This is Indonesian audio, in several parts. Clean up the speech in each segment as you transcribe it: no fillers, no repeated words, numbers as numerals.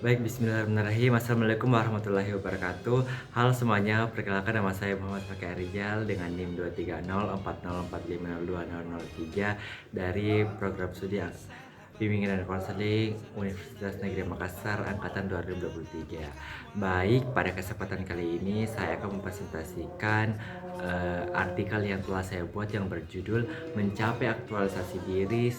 Baik, bismillahirrahmanirrahim. Assalamualaikum warahmatullahi wabarakatuh. Halo semuanya, perkenalkan nama saya Muhammad Fakih Rizal dengan NIM 2304045020003 dari program studi bimbingan dan konseling Universitas Negeri Makassar angkatan 2023. Baik, pada kesempatan kali ini saya akan mempresentasikan artikel yang telah saya buat yang berjudul Mencapai Aktualisasi Diri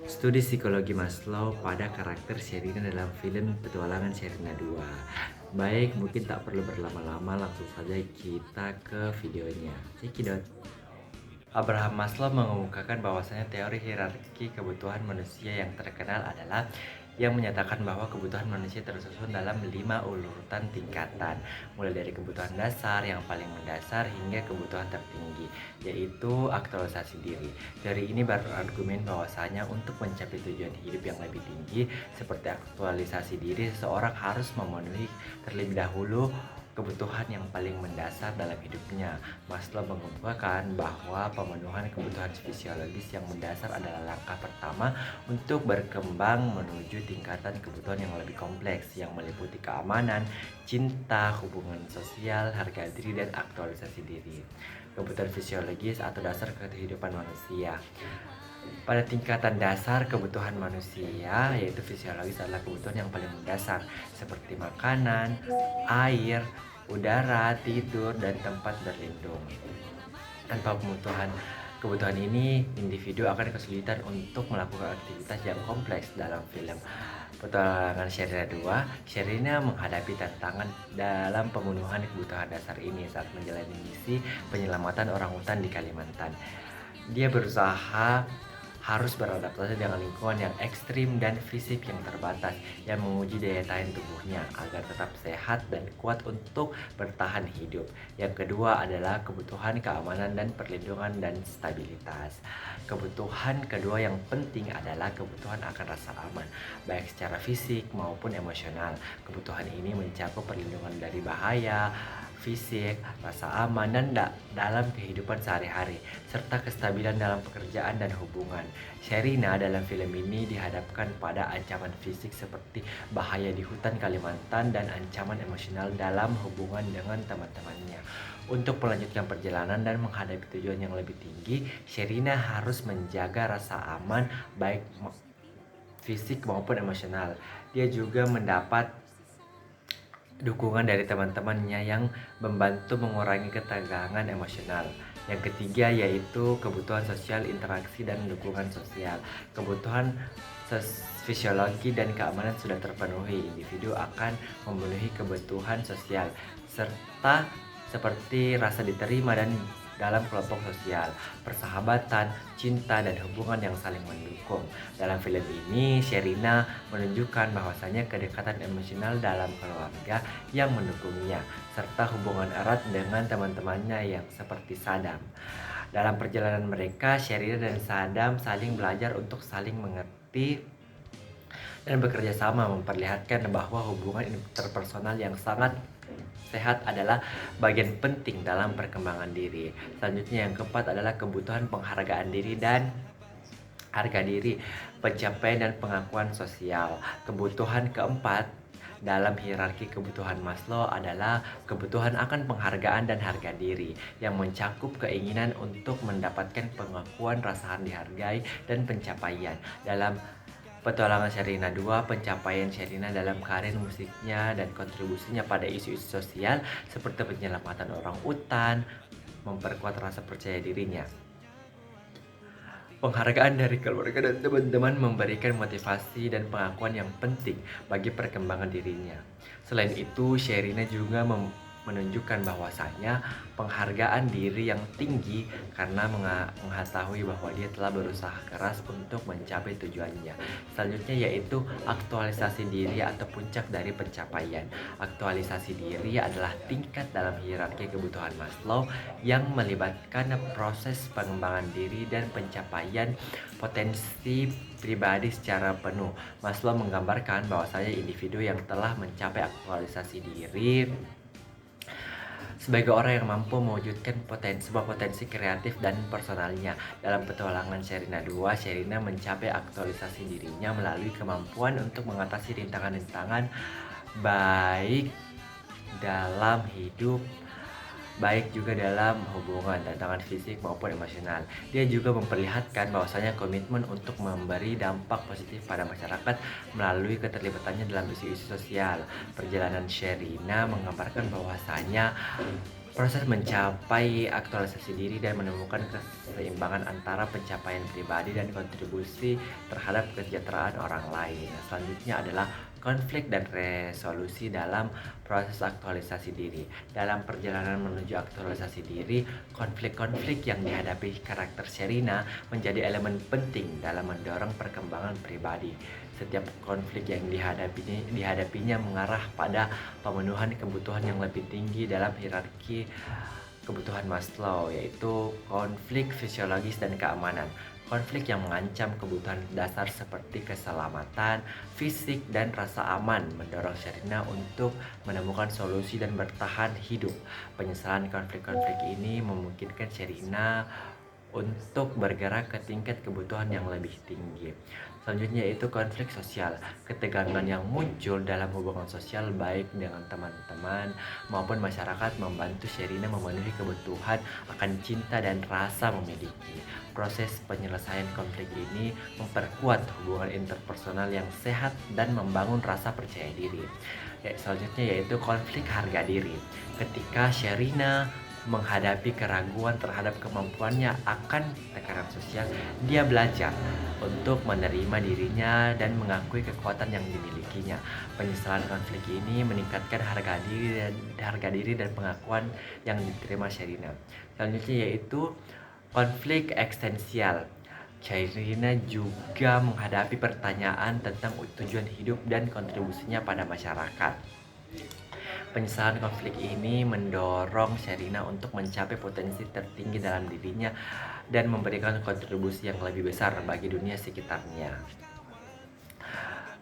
Studi Psikologi Maslow pada karakter Sherina dalam film Petualangan Sherina 2. Baik, mungkin tak perlu berlama-lama, langsung saja kita ke videonya. Cekidot. Abraham Maslow mengemukakan bahwasanya teori hierarki kebutuhan manusia yang terkenal adalah yang menyatakan bahwa kebutuhan manusia tersusun dalam 5 urutan tingkatan, mulai dari kebutuhan dasar yang paling mendasar hingga kebutuhan tertinggi, yaitu aktualisasi diri. Teori ini berargumen bahwasanya untuk mencapai tujuan hidup yang lebih tinggi seperti aktualisasi diri, seseorang harus memenuhi terlebih dahulu kebutuhan yang paling mendasar dalam hidupnya. Maslow mengemukakan bahwa pemenuhan kebutuhan fisiologis yang mendasar adalah langkah pertama untuk berkembang menuju tingkatan kebutuhan yang lebih kompleks yang meliputi keamanan, cinta, hubungan sosial, harga diri, dan aktualisasi diri. Kebutuhan fisiologis atau dasar kehidupan manusia. Pada tingkatan dasar kebutuhan manusia, yaitu fisiologis adalah kebutuhan yang paling mendasar seperti makanan, air, udara, tidur, dan tempat berlindung. Tanpa kebutuhan ini, individu akan kesulitan untuk melakukan aktivitas yang kompleks. Dalam film Petualangan Sherina 2, Sherina menghadapi tantangan dalam pemenuhan kebutuhan dasar ini saat menjalani misi penyelamatan orangutan di Kalimantan. Dia berusaha harus beradaptasi dengan lingkungan yang ekstrim dan fisik yang terbatas yang menguji daya tahan tubuhnya agar tetap sehat dan kuat untuk bertahan hidup. Yang kedua adalah kebutuhan keamanan dan perlindungan dan stabilitas. Kebutuhan kedua yang penting adalah kebutuhan akan rasa aman, baik secara fisik maupun emosional. Kebutuhan ini mencakup perlindungan dari bahaya, fisik, rasa aman dan dalam kehidupan sehari-hari, serta kestabilan dalam pekerjaan dan hubungan. Sherina dalam film ini dihadapkan pada ancaman fisik seperti bahaya di hutan Kalimantan dan ancaman emosional dalam hubungan dengan teman-temannya. Untuk melanjutkan perjalanan dan menghadapi tujuan yang lebih tinggi, Sherina harus menjaga rasa aman baik fisik maupun emosional. Dia juga mendapat dukungan dari teman-temannya yang membantu mengurangi ketegangan emosional. Yang ketiga yaitu kebutuhan sosial, interaksi, dan dukungan sosial. Kebutuhan fisiologi dan keamanan sudah terpenuhi, individu akan memenuhi kebutuhan sosial serta seperti rasa diterima dan dalam kelompok sosial, persahabatan, cinta, dan hubungan yang saling mendukung. Dalam film ini, Sherina menunjukkan bahwasanya kedekatan emosional dalam keluarga yang mendukungnya, serta hubungan erat dengan teman-temannya yang seperti Sadam. Dalam perjalanan mereka, Sherina dan Sadam saling belajar untuk saling mengerti dan bekerja sama, memperlihatkan bahwa hubungan interpersonal yang sangat sehat adalah bagian penting dalam perkembangan diri. Selanjutnya yang keempat adalah kebutuhan penghargaan diri dan harga diri, pencapaian dan pengakuan sosial. Kebutuhan keempat dalam hierarki kebutuhan Maslow adalah kebutuhan akan penghargaan dan harga diri yang mencakup keinginan untuk mendapatkan pengakuan, rasa dihargai, dan pencapaian. Dalam Petualangan Sherina 2, pencapaian Sherina dalam karir musiknya dan kontribusinya pada isu-isu sosial seperti penyelamatan orang utan memperkuat rasa percaya dirinya. Penghargaan dari keluarga dan teman-teman memberikan motivasi dan pengakuan yang penting bagi perkembangan dirinya. Selain itu, Sherina juga menunjukkan bahwasanya penghargaan diri yang tinggi karena mengetahui bahwa dia telah berusaha keras untuk mencapai tujuannya. Selanjutnya yaitu aktualisasi diri atau puncak dari pencapaian. Aktualisasi diri adalah tingkat dalam hierarki kebutuhan Maslow yang melibatkan proses pengembangan diri dan pencapaian potensi pribadi secara penuh. Maslow menggambarkan bahwasanya individu yang telah mencapai aktualisasi diri sebagai orang yang mampu mewujudkan sebuah potensi kreatif dan personalnya. Dalam petualangan Sherina 2, Sherina mencapai aktualisasi dirinya melalui kemampuan untuk mengatasi rintangan-rintangan baik dalam hidup, baik juga dalam hubungan, tantangan fisik maupun emosional. Dia juga memperlihatkan bahwasanya komitmen untuk memberi dampak positif pada masyarakat melalui keterlibatannya dalam isu-isu sosial. Perjalanan Sherina menggambarkan bahwasanya proses mencapai aktualisasi diri dan menemukan keseimbangan antara pencapaian pribadi dan kontribusi terhadap kesejahteraan orang lain. Selanjutnya adalah konflik dan resolusi dalam proses aktualisasi diri. Dalam perjalanan menuju aktualisasi diri, konflik-konflik yang dihadapi karakter Sherina menjadi elemen penting dalam mendorong perkembangan pribadi. Setiap konflik yang dihadapinya mengarah pada pemenuhan kebutuhan yang lebih tinggi dalam hierarki kebutuhan Maslow, yaitu konflik fisiologis dan keamanan. Konflik yang mengancam kebutuhan dasar seperti keselamatan, fisik, dan rasa aman mendorong Sherina untuk menemukan solusi dan bertahan hidup. Penyesalan konflik-konflik ini memungkinkan Sherina untuk bergerak ke tingkat kebutuhan yang lebih tinggi. Selanjutnya yaitu konflik sosial. Ketegangan yang muncul dalam hubungan sosial baik dengan teman-teman maupun masyarakat membantu Sherina memenuhi kebutuhan akan cinta dan rasa memiliki. Proses penyelesaian konflik ini memperkuat hubungan interpersonal yang sehat dan membangun rasa percaya diri. Selanjutnya yaitu konflik harga diri. Ketika Sherina menghadapi keraguan terhadap kemampuannya akan tekanan sosial, dia belajar untuk menerima dirinya dan mengakui kekuatan yang dimilikinya. Penyesalan konflik ini meningkatkan harga diri dan pengakuan yang diterima Sherina. Selanjutnya yaitu konflik eksistensial. Sherina juga menghadapi pertanyaan tentang tujuan hidup dan kontribusinya pada masyarakat. Penyesalan konflik ini mendorong Sherina untuk mencapai potensi tertinggi dalam dirinya dan memberikan kontribusi yang lebih besar bagi dunia sekitarnya.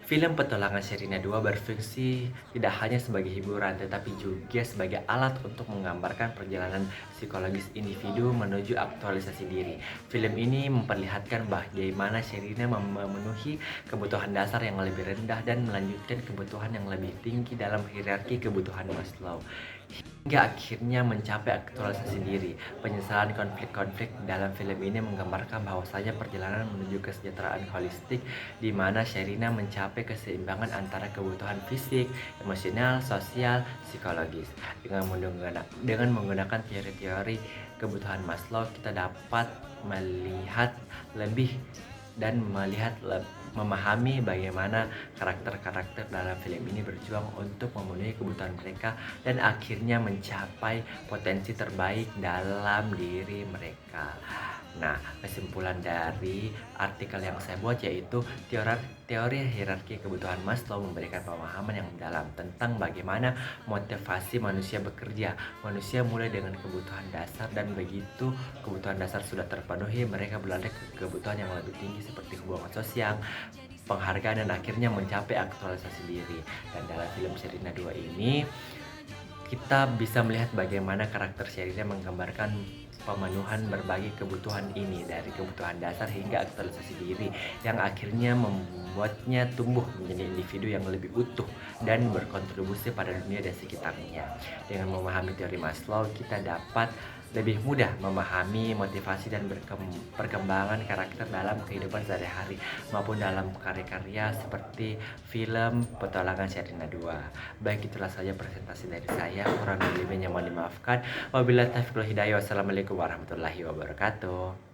Film petualangan Sherina 2 berfungsi tidak hanya sebagai hiburan, tetapi juga sebagai alat untuk menggambarkan perjalanan psikologis individu menuju aktualisasi diri. Film ini memperlihatkan bagaimana Sherina memenuhi kebutuhan dasar yang lebih rendah dan melanjutkan kebutuhan yang lebih tinggi dalam hierarki kebutuhan Maslow, hingga akhirnya mencapai aktualisasi diri. Penyesalan konflik-konflik dalam film ini menggambarkan bahwasanya perjalanan menuju kesejahteraan holistik di mana Sherina mencapai keseimbangan antara kebutuhan fisik, emosional, sosial, psikologis. Dengan menggunakan teori-teori kebutuhan Maslow, kita dapat melihat lebih dan memahami bagaimana karakter-karakter dalam film ini berjuang untuk memenuhi kebutuhan mereka dan akhirnya mencapai potensi terbaik dalam diri mereka. Nah, kesimpulan dari artikel yang saya buat yaitu teori hierarki kebutuhan Maslow memberikan pemahaman yang mendalam tentang bagaimana motivasi manusia bekerja. Manusia mulai dengan kebutuhan dasar dan begitu kebutuhan dasar sudah terpenuhi, mereka beralih ke kebutuhan yang lebih tinggi seperti hubungan sosial, penghargaan, dan akhirnya mencapai aktualisasi diri. Dan dalam film Sherina 2 ini kita bisa melihat bagaimana karakter Sherina menggambarkan pemenuhan berbagai kebutuhan ini, dari kebutuhan dasar hingga aktualisasi diri, yang akhirnya membuatnya tumbuh menjadi individu yang lebih utuh dan berkontribusi pada dunia dan sekitarnya. Dengan memahami teori Maslow, kita dapat lebih mudah memahami motivasi dan perkembangan karakter dalam kehidupan sehari-hari maupun dalam karya-karya seperti film petualangan Sherina 2. Baik, itulah saja presentasi dari saya, kurang lebihnya mohon dimaafkan. Wabillahi taufiq wal hidayah. Wassalamualaikum warahmatullahi wabarakatuh.